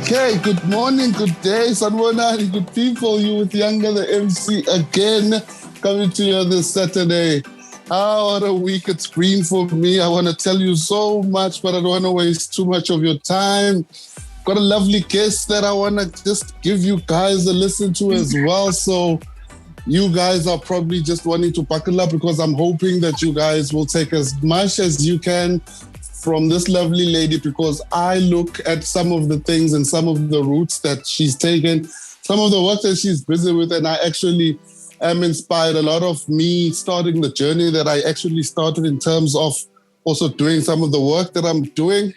Okay, good morning, good day, Sanwonani, good people. You with Yanga, the MC again, coming to you this Saturday. What a week it's been for me. I want to tell you so much, but I don't want to waste too much of your time. Got a lovely guest that I want to just give you guys a listen to as well. So you guys are probably just wanting to buckle up because I'm hoping that you guys will take as much as you can from this lovely lady, because I look at some of the things and some of the routes that she's taken, some of the work that she's busy with, and I actually am inspired. A lot of me starting the journey that I actually started in terms of also doing some of the work that I'm doing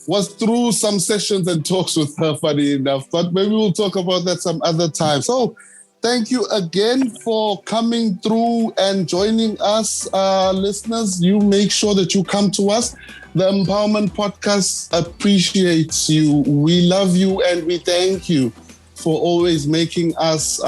was through some sessions and talks with her, funny enough. But maybe we'll talk about that some other time. So thank you again for coming through and joining us, listeners. You make sure that you come to us. The Empowerment Podcast appreciates you. We love you and we thank you for always making us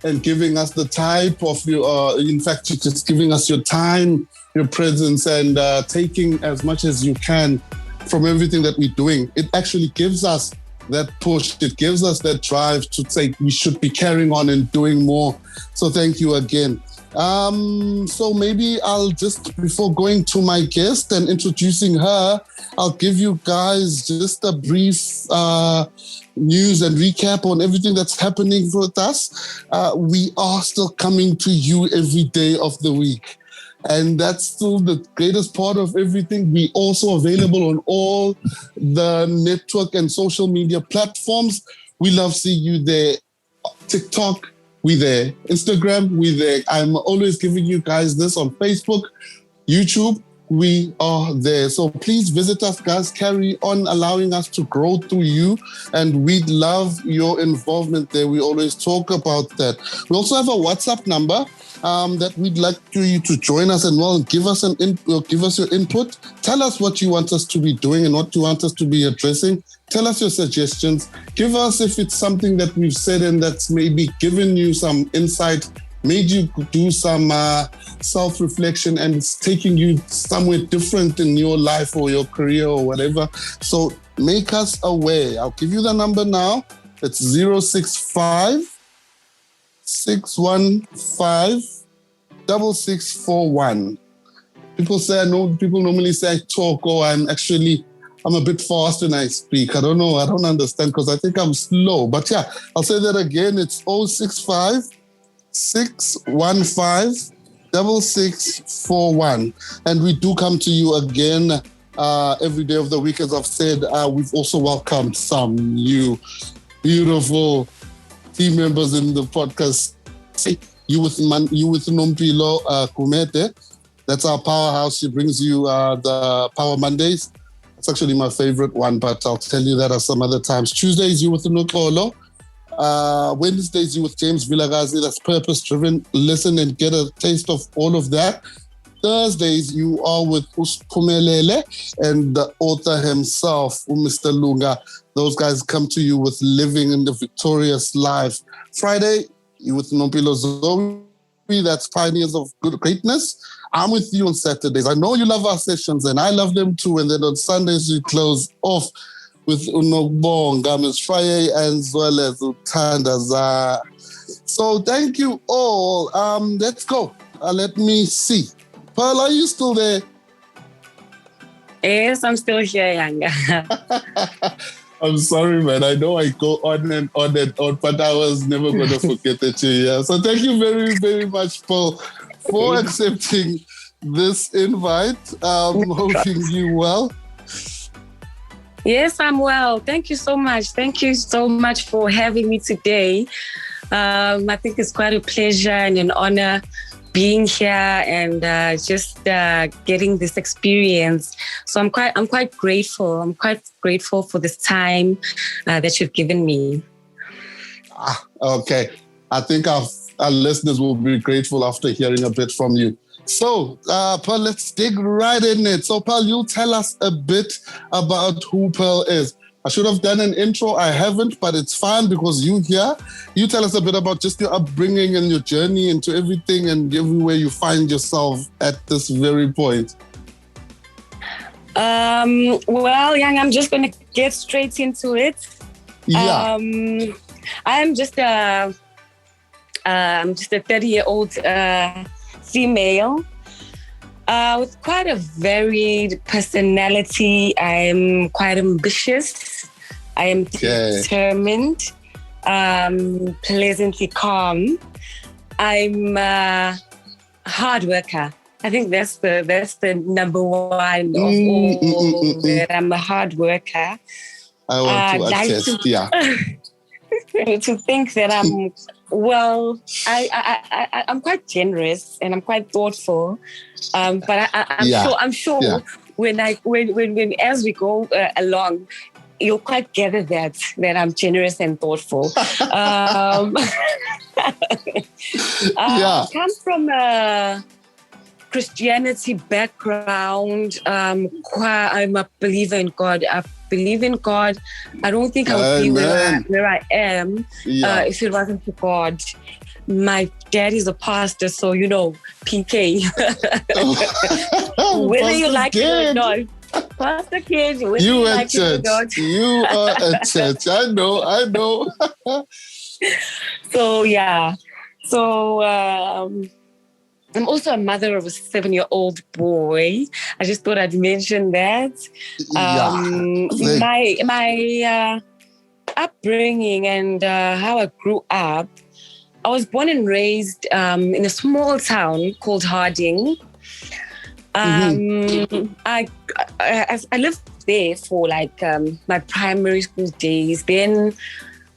and giving us the type of your, in fact, just giving us your time, your presence, and taking as much as you can from everything that we're doing. It actually gives us that push. It gives us that drive to say we should be carrying on and doing more. So thank you again. So maybe I'll just, before going to my guest and introducing her, I'll give you guys just a brief news and recap on everything that's happening with us. We are still coming to you every day of the week. And that's still the greatest part of everything. We also available on all the network and social media platforms. We love seeing you there. TikTok, we there. Instagram, we there. I'm always giving you guys this on Facebook, YouTube. We are there. So please visit us, guys. Carry on allowing us to grow through you. And we'd love your involvement there. We always talk about that. We also have a WhatsApp number that we'd like you to join us and give us give us your input. Tell us what you want us to be doing and what you want us to be addressing. Tell us your suggestions. Give us if it's something that we've said and that's maybe given you some insight, made you do some self-reflection, and it's taking you somewhere different in your life or your career or whatever. So make us aware. I'll give you the number now. It's 065 615 6641. People normally say I talk, or I'm a bit fast when I speak. I don't know. I don't understand because I think I'm slow. But yeah, I'll say that again. It's 065 615 6641. And we do come to you again every day of the week. As I've said, we've also welcomed some new beautiful team members in the podcast. You with Nompilo Kumete. That's our powerhouse. She brings you the Power Mondays. It's actually my favorite one, but I'll tell you that at some other times. Tuesdays, you with Nokolo. Wednesdays, you with James Vilagazi. That's purpose-driven. Listen and get a taste of all of that. Thursdays, you are with Uspumelele and the author himself, Mr. Lunga. Those guys come to you with Living in the Victorious Life. Friday, you with Nompilo Zoe. That's Pioneers of Good Greatness. I'm with you on Saturdays. I know you love our sessions, and I love them too. And then on Sundays, we close off with Unobonga, Ms. Friday, as well as Utandaza. So thank you all. Let's go. Let me see. Pearl, are you still there? Yes, I'm still here, Yanga. I'm sorry, man. I know I go on and on and on, but I was never going to forget that you're here. So thank you very, very much, Paul, for accepting this invite. Hoping you well. Yes, I'm well. Thank you so much. Thank you so much for having me today. I think it's quite a pleasure and an honor being here and just getting this experience. So I'm quite grateful. I'm quite grateful for this time that you've given me. Okay. I think our listeners will be grateful after hearing a bit from you. So, Pearl, let's dig right in it. So, Pearl, you'll tell us a bit about who Pearl is. I should have done an intro. I haven't, but it's fine because you're here. You tell us a bit about just your upbringing and your journey into everything and everywhere you find yourself at this very point. Well, Young, I'm just going to get straight into it. Yeah. I am just a 30-year-old female with quite a varied personality. I'm quite ambitious. I am determined, pleasantly calm. I'm a hard worker. I think that's the number one of all. That I'm a hard worker. I want to attest. To think that I'm I'm quite generous and I'm quite thoughtful. But I'm sure when as we go along, you'll quite gather that I'm generous and thoughtful. I come from a Christianity background. I'm a believer in God. I believe in God. I don't think I would be where I am if it wasn't for God. My dad is a pastor, so PK. Whether you like it or not. Pastor kid, you at church. You are at church. I know. So I'm also a mother of a 7-year-old boy. I just thought I'd mention that. My upbringing and how I grew up. I was born and raised in a small town called Harding. I lived there for my primary school days. Then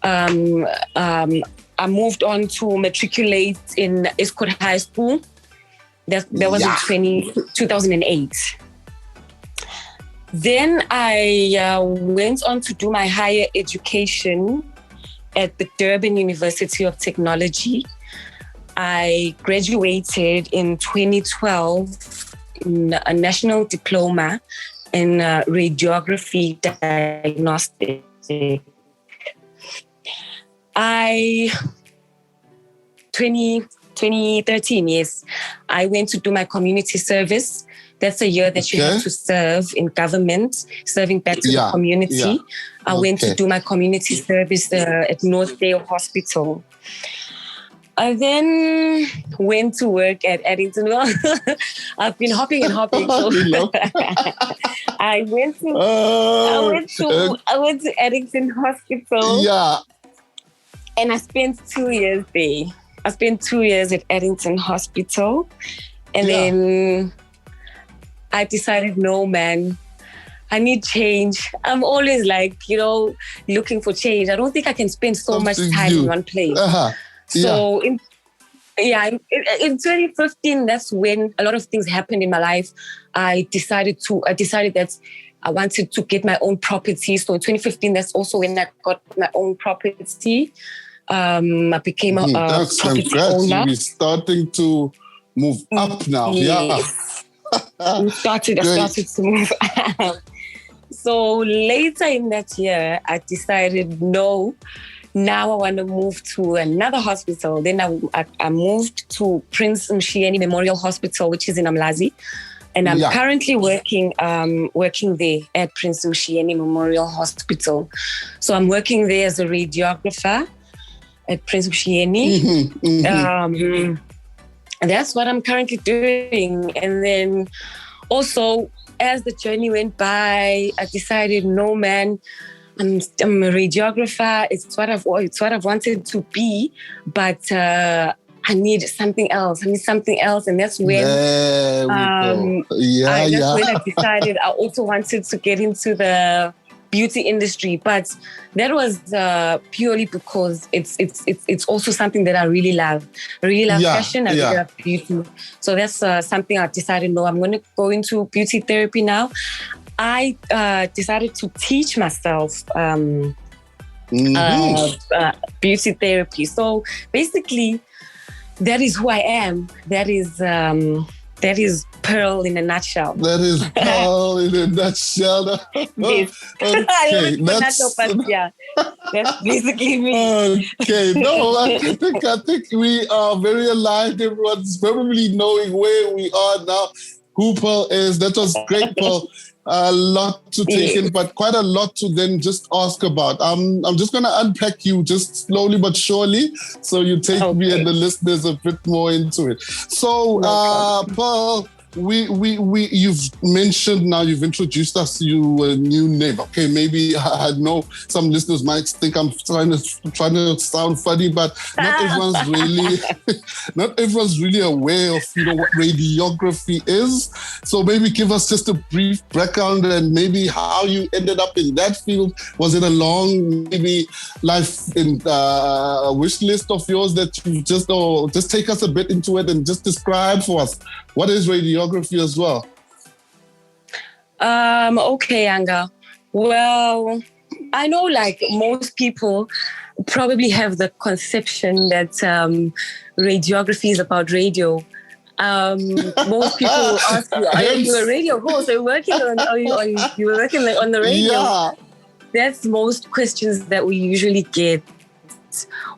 I moved on to matriculate in Escort High School. That was in 2008. Then I went on to do my higher education at the Durban University of Technology. I graduated in 2012 in a national diploma in radiography diagnostic. 2013, yes. I went to do my community service. That's a year that you have to serve in government, serving back to the community. I went to do my community service at Northdale Hospital. I then went to work at Addington. I've been hopping. So I went to Addington Hospital. Yeah. And I spent 2 years there. I spent 2 years at Addington Hospital. And then I decided, no, man, I need change. I'm always looking for change. I don't think I can spend so much time in one place. So in 2015, that's when a lot of things happened in my life. I decided that I wanted to get my own property. So in 2015, that's also when I got my own property. I became a property owner. We're starting to move up now. Yes. I started to move up. So later in that year, I decided, no, now I want to move to another hospital. Then I moved to Prince Mshieni Memorial Hospital, which is in Umlazi. And I'm currently working there at Prince Mshieni Memorial Hospital. So I'm working there as a radiographer at Prince Mshieni. And that's what I'm currently doing. And then also, as the journey went by, I decided, no, man, I'm a radiographer. It's what I've wanted to be, but I need something else. And that's when I decided I also wanted to get into the beauty industry, but that was purely because it's also something that I really love. I really love fashion. I really love beauty. So that's something I decided, no, I'm going to go into beauty therapy now. I decided to teach myself beauty therapy. So basically, that is who I am. That is Pearl in a nutshell. That is Pearl in a nutshell. Yes. Okay, that's basically me. Okay, no, I think we are very aligned. Everyone's probably knowing where we are now, who Pearl is. That was great, Pearl. A lot to take in, but quite a lot to then just ask about. I'm just going to unpack you just slowly but surely, so you take me and the listeners a bit more into it. So, Pearl, you've mentioned now, you've introduced us to a new name. Okay, maybe I know some listeners might think I'm trying to sound funny, but not everyone's really aware of what radiography is. So maybe give us just a brief background and maybe how you ended up in that field. Was it a long maybe life in wish list of yours that you just take us a bit into it and just describe for us what is radiography as well? Okay, Yanga. Well, I know like most people probably have the conception that radiography is about radio. Most people ask you, are you a radio host? Are you working on the radio? Yeah. That's most questions that we usually get.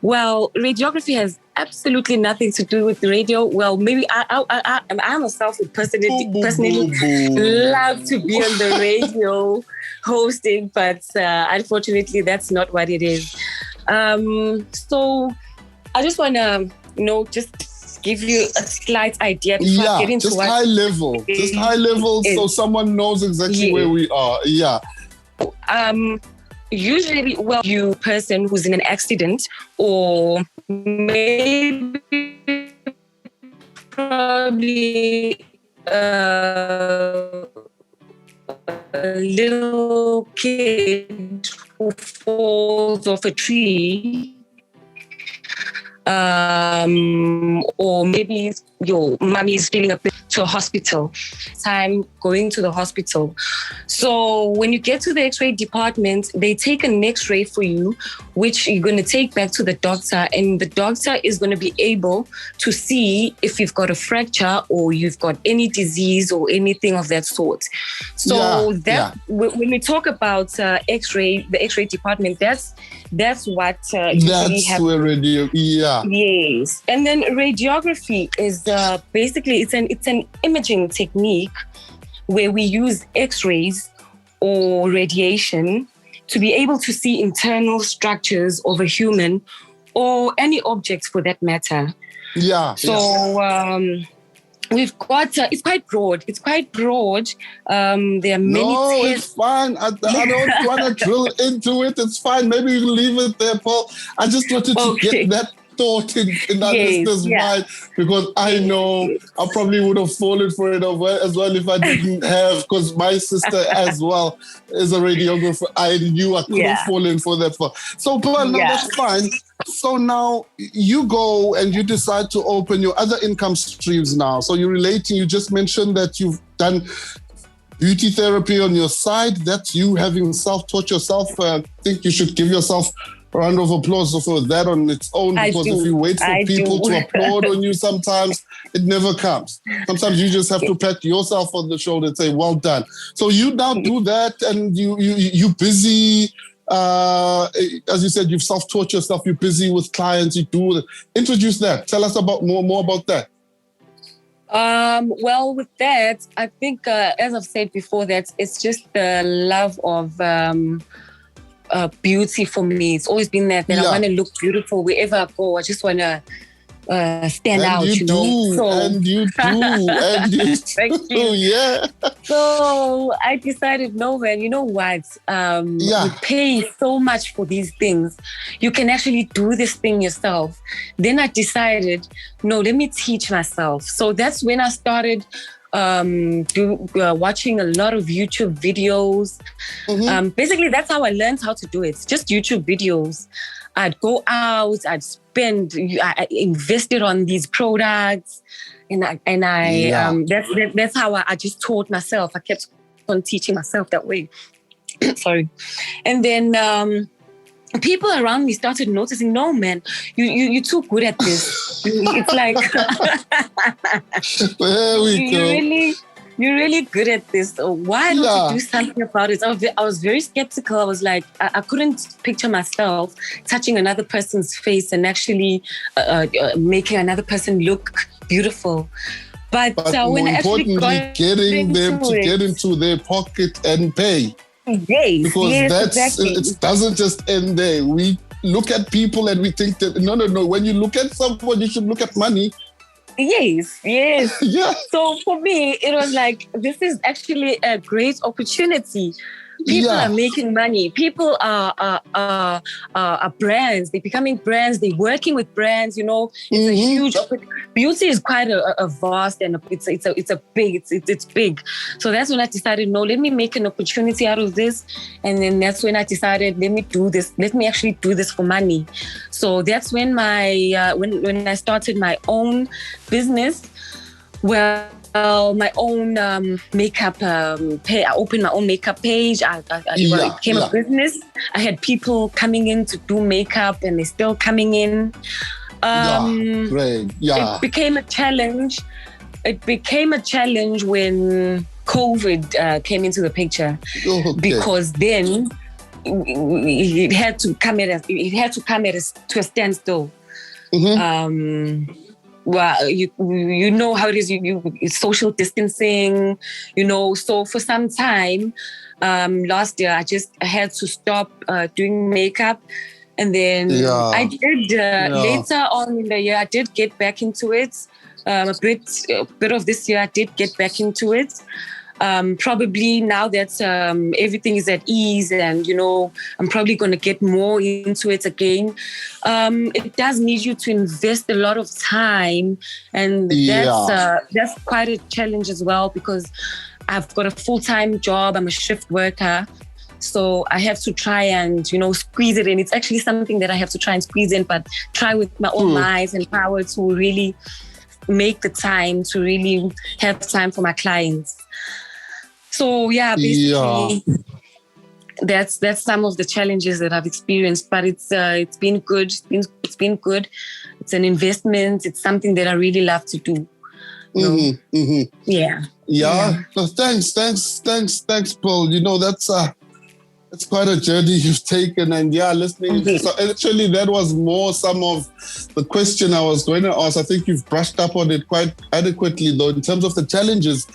Well, radiography has absolutely nothing to do with the radio. Well, maybe I myself would personally love to be on the radio hosting, but unfortunately, that's not what it is. So I just want to, just give you a slight idea before I get into just high level, so someone knows exactly where we are. Yeah. Usually, you person who's in an accident or maybe probably a little kid who falls off a tree, or maybe your mommy is feeling a bit to a hospital. Time going to the hospital. So when you get to the X-ray department, they take an X-ray for you, which you're going to take back to the doctor, and the doctor is going to be able to see if you've got a fracture or you've got any disease or anything of that sort. So when we talk about X-ray, the X-ray department, that's what usually happens. Where radio, Yes, and then radiography is basically it's an imaging technique where we use X-rays or radiation to be able to see internal structures of a human or any object for that matter. Yeah. So we've got it's quite broad. There are many tests. It's fine. I don't want to drill into it. It's fine. Maybe you can leave it there, Paul. I just wanted to get that thought in that listener's mind, because I know I probably would have fallen for it as well if I didn't have, because my sister as well is a radiographer. I knew I could have fallen for that. So, Paul, now that's fine. So now you go and you decide to open your other income streams now. So you're relating, you just mentioned that you've done beauty therapy on your side. That's you having self-taught yourself. I think you should give yourself a round of applause for that on its own, because if you wait for people to applaud on you, sometimes it never comes. Sometimes you just have to pat yourself on the shoulder and say, well done. So you now do that, and you busy. As you said, you've self-taught yourself. You're busy with clients. Introduce that. Tell us more about that. Well, with that, I think, as I've said before, that it's just the love of beauty for me. It's always been that I want to look beautiful wherever I go. I just want to stand out, And you do. Thank you. Yeah. So I decided, no, man, you know what? We pay so much for these things. You can actually do this thing yourself. Then I decided, no, let me teach myself. So that's when I started watching a lot of YouTube videos. Basically, that's how I learned how to do it. Just YouTube videos. I'd go out, I invested on these products, and that's how I just taught myself. I kept on teaching myself that way. Sorry. And then people around me started noticing, no, man, you're too good at this. It's like, there we go. You're really good at this. Why don't you do something about it? I was very skeptical. I was like, I couldn't picture myself touching another person's face and actually making another person look beautiful. But more when I actually importantly, got getting them to into get it, into their pocket and pay. yes, Because exactly. it doesn't just end there. We look at people and we think that, no. When you look at someone, you should look at money. Yes. Yeah. So for me, it was like, this is actually a great opportunity. People are making money. People are brands. They're becoming brands. They're working with brands. You know, it's a huge. Beauty is quite a vast, and it's big. So that's when I decided, no, let me make an opportunity out of this. And then that's when I decided, let me do this. Let me actually do this for money. So that's when when I started my own business. My own makeup page. I opened my own makeup page. It became a business. I had people coming in to do makeup, and they're still coming in. Great. Yeah. It became a challenge. It became a challenge when COVID came into the picture, because then it had to come to a standstill. Well, you know how it is. It's social distancing, you know. So for some time, last year, I had to stop doing makeup, and then I did later on in the year. I did get back into it. A bit of this year, I did get back into it. Probably now that everything is at ease, and you know, I'm probably going to get more into it again. It does need you to invest a lot of time, and that's quite a challenge as well, because I've got a full-time job. I'm a shift worker, so I have to try and, you know, squeeze it in. It's actually something that I have to try and squeeze in, but try with my own might and power to really make the time to really have time for my clients. So basically, that's some of the challenges that I've experienced. But it's been good. It's been good. It's an investment. It's something that I really love to do. Yeah. No, thanks, Paul. You know, that's quite a journey you've taken, and listening. So actually, that was more some of the question I was going to ask. I think you've brushed up on it quite adequately, though, in terms of the challenges.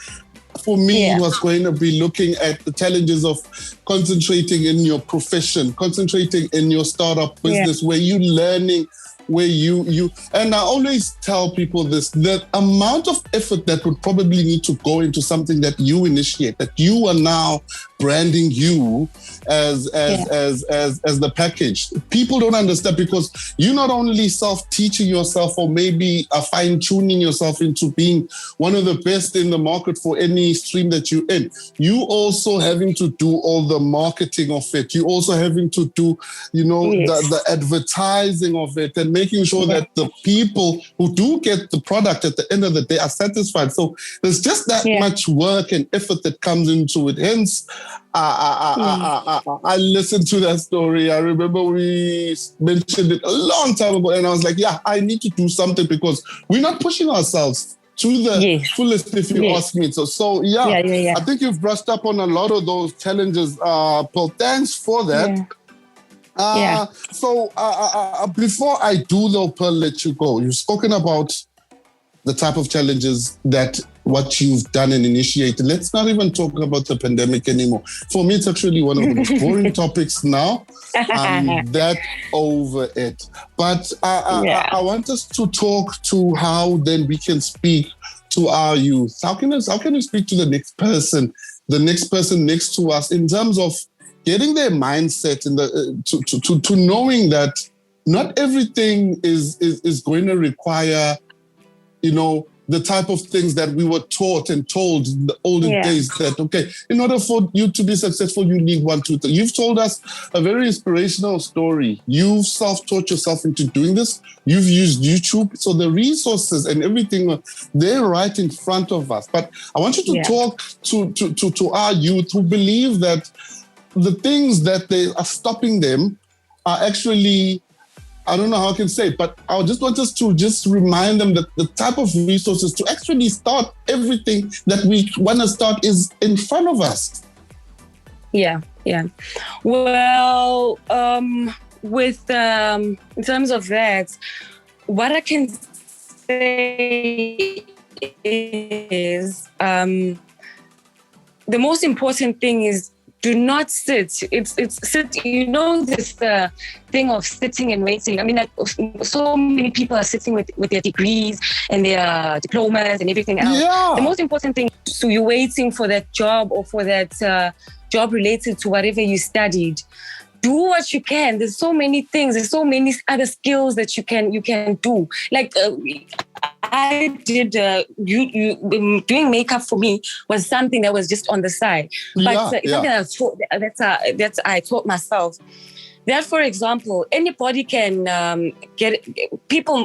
For me, it was going to be looking at the challenges of concentrating in your profession, concentrating in your startup business, where you're learning, where you and I always tell people this, the amount of effort that would probably need to go into something that you initiate, that you are now branding you as the package. People don't understand, because you're not only self-teaching yourself or maybe fine-tuning yourself into being one of the best in the market for any stream that you're in. You also having to do all the marketing of it. You also having to do, you know, the advertising of it, and making sure that the people who do get the product at the end of the day are satisfied. So there's just that much work and effort that comes into it. Hence, I listened to that story. I remember we mentioned it a long time ago, and I was like, I need to do something, because we're not pushing ourselves to the fullest, if you ask me. So I think you've brushed up on a lot of those challenges, Paul. Thanks for that. So before I do, though, Pearl, let you go, you've spoken about the type of challenges that what you've done and initiated. Let's not even talk about the pandemic anymore. For me, it's actually one of the most boring topics now. That over it. But I want us to talk to how then we can speak to our youth. How can we speak to the next person next to us, in terms of getting their mindset in the to knowing that not everything is going to require, you know, the type of things that we were taught and told in the olden days, that, okay, in order for you to be successful, you need 1, 2, 3. You've told us a very inspirational story. You've self-taught yourself into doing this. You've used YouTube. So the resources and everything, they're right in front of us. But I want you to talk to our youth who believe that the things that they are stopping them are actually, I don't know how I can say it, but I just want us to just remind them that the type of resources to actually start everything that we want to start is in front of us. Yeah. Well, with in terms of that, what I can say is the most important thing is do not sit. It's sit. You know this thing of sitting and waiting. I mean, like, so many people are sitting with their degrees and their diplomas and everything else. Yeah. The most important thing is you're waiting for that job or for that job related to whatever you studied. Do what you can. There's so many things. There's so many other skills that you can do. Like I did doing makeup for me was something that was just on the side. But it's something that I taught myself. That, for example, anybody can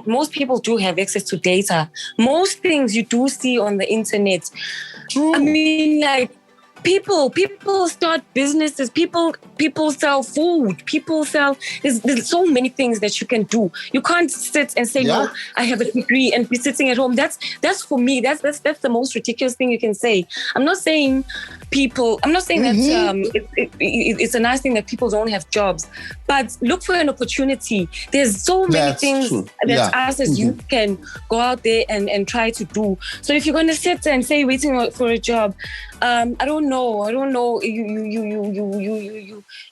most people do have access to data. Most things you do see on the internet. True. I mean, like, People start businesses. People sell food. People sell. There's so many things that you can do. You can't sit and say, "No, I have a degree," and be sitting at home. That's for me. That's the most ridiculous thing you can say. I'm not saying that it's a nice thing that people don't have jobs, but look for an opportunity. There's so many things that us as youth can go out there and try to do. So if you're going to sit and say waiting for a job, I don't know.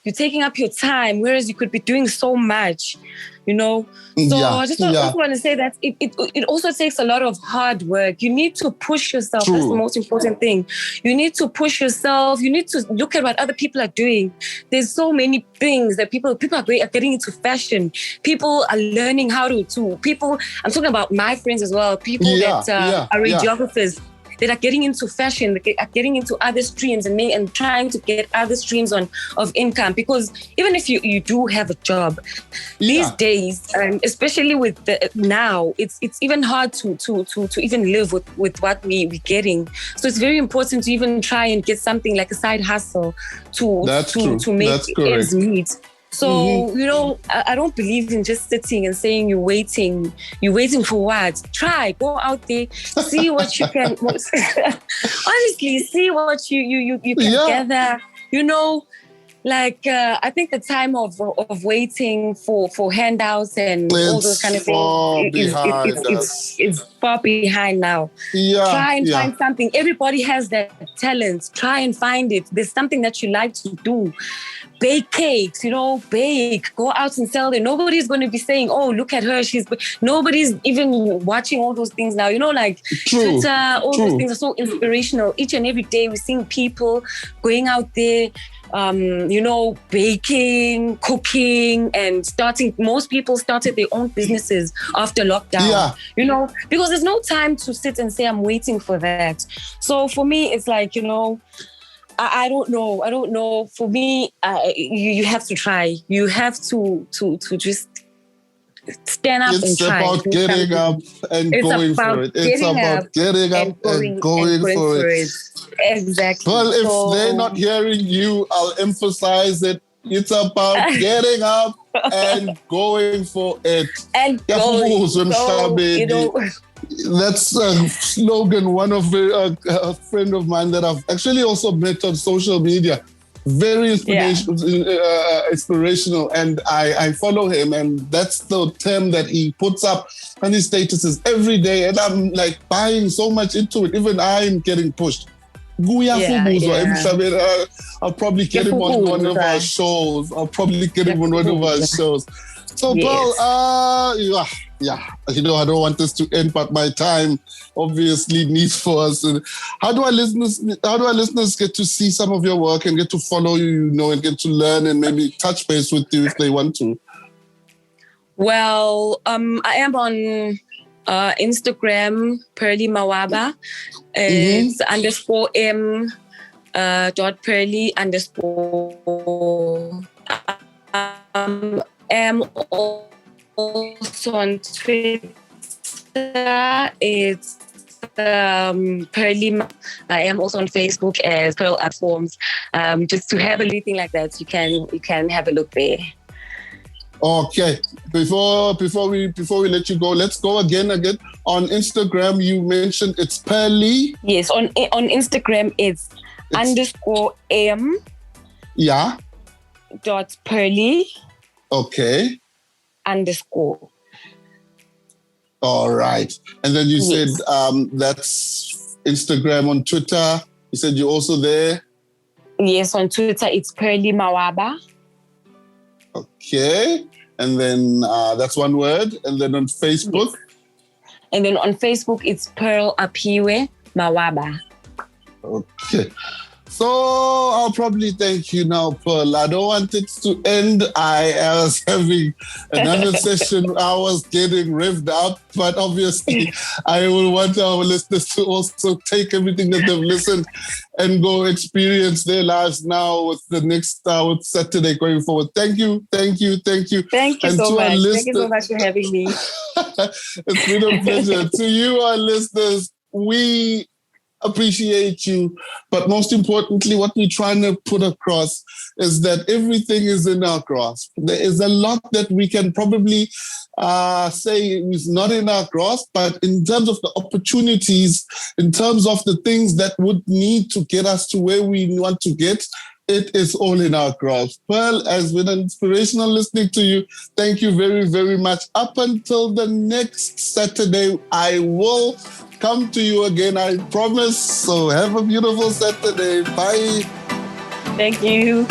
You're taking up your time, whereas you could be doing so much, you know. So I just also want to say that it also takes a lot of hard work. You need to push yourself. True. That's the most important thing. You need to push yourself. You need to look at what other people are doing. There's so many things that people are getting into fashion. People are learning how to people. I'm talking about my friends as well. People that are radiographers. That are getting into fashion, that are getting into other streams and trying to get other streams of income. Because even if you do have a job, these days, especially with now, it's even hard to even live with what we're getting. So it's very important to even try and get something like a side hustle to make ends meet. So, you know, I don't believe in just sitting and saying you're waiting. You're waiting for what? Try, go out there, see what you can. Honestly, see what you can gather. You know, like I think the time of waiting for handouts and all those kind of things it's far behind now. Try and find something. Everybody has that talent. Try and find it. There's something that you like to do. Bake cakes, you know, go out and sell them. Nobody's going to be saying, "Oh, look at her." Nobody's even watching all those things now. You know, like Twitter, all those things are so inspirational. Each and every day we're seeing people going out there, you know, baking, cooking, and most people started their own businesses after lockdown, you know, because there's no time to sit and say, I'm waiting for that. So for me, it's like, you know, I don't know. For me, you have to try. You have to just stand up and try. It's about getting up and going for it. It's about getting up and going for it. Exactly. Well, if they're not hearing you, I'll emphasize it. It's about getting up and going for it. And going. So, you know, that's a slogan, one of a friend of mine that I've actually also met on social media. Very inspirational, and I follow him, and that's the term that he puts up on his statuses every day, and I'm like buying so much into it. Even I'm getting pushed. I'll probably get him on one of our shows. So, Paul, you know, I don't want this to end, but my time obviously needs for us. And how do our listeners get to see some of your work and get to follow you, you know, and get to learn and maybe touch base with you if they want to? Well, I am on Instagram, Pearly Mawaba. It's _M .Pearly _ am also on Twitter. It's Pearly. I am also on Facebook as Pearl Art Forms. Just to have anything like that, you can have a look there. Okay. Before we let you go, let's go again. On Instagram, you mentioned it's Pearly. Yes, on Instagram it's _M. Yeah. .Pearly. Okay. _ All right. And then you Yes. said that's Instagram, on Twitter. You said you're also there. Yes, on Twitter, it's Aphiwe Mawaba. Okay. And then that's one word. And then on Facebook? Yes. And then on Facebook, it's Aphiwe Mawaba. Okay. So I'll probably thank you now, Pearl. I don't want it to end. I was having another session. I was getting revved up, but obviously I will want our listeners to also take everything that they've listened and go experience their lives now with the next with Saturday going forward. Thank you. Thank you and so much. Thank you so much for having me. It's been a pleasure. To you, our listeners, we appreciate you, but most importantly, what we're trying to put across is that everything is in our grasp. There is a lot that we can probably say is not in our grasp, but in terms of the opportunities, in terms of the things that would need to get us to where we want to get, it is all in our grasp. Pearl, has been inspirational listening to you. Thank you very, very much. Up until the next Saturday, I will come to you again, I promise. So have a beautiful Saturday. Bye. Thank you.